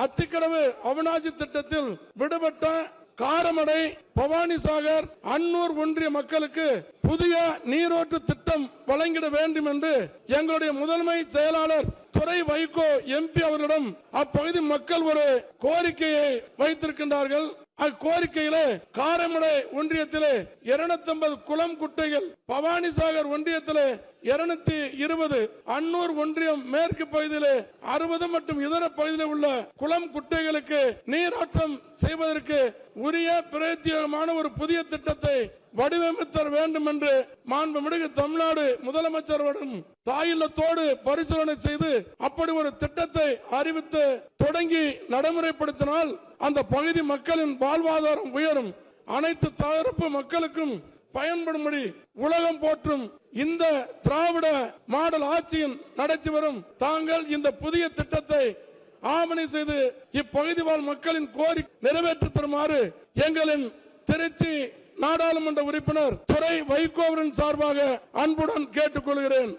அத்திக்கடவு அவிநாசி திட்டத்தில் விடுபட்ட காரமடை, பவானிசாகர், அன்னூர் ஒன்றிய மக்களுக்கு புதிய நீரோட்டு திட்டம் வழங்கிட வேண்டும் என்று எங்களுடைய முதன்மை செயலாளர் துரை வைகோ எம்பி அவர்களிடம் அப்பகுதி மக்கள் ஒரு கோரிக்கையை வைத்திருக்கின்றார்கள். அக்கோரிக்கையிலே காரமடை ஒன்றியத்திலே 250 குளம் குட்டைகள், பவானிசாகர் ஒன்றியத்திலே 220, அன்னூர் ஒன்றியம் மேற்கு பகுதியிலே 60 மற்றும் இதர பகுதியில் உள்ள குளம் குட்டைகளுக்கு நீராட்டம் செய்வதற்கு உரிய பிரத்யேகமான ஒரு புதிய திட்டத்தை வடிவமைத்த வேண்டும் என்று மாண்புமிகு தமிழ்நாடு முதலமைச்சருடன் தாயில்லத்தோடு பரிசீலனை செய்து அப்படி ஒரு திட்டத்தை அறிவித்து தொடங்கி நடைமுறைப்படுத்தினால் அந்த பகுதி மக்களின் வாழ்வாதாரம் உயரும், அனைத்து தரப்பு மக்களுக்கும் பயன்படும்படி உலகம் போற்றும் இந்த திராவிட மாடல் ஆட்சியின் நடத்தி வரும் தாங்கள் இந்த புதிய திட்டத்தை ஆவணை செய்து இப்பகுதி வாழ் மக்களின் கோரிக்கை நிறைவேற்றி தருமாறு எங்களின் திருச்சி நாடாளுமன்ற உறுப்பினர் துரை வைகோவின் சார்பாக அன்புடன் கேட்டுக்கொள்கிறேன்.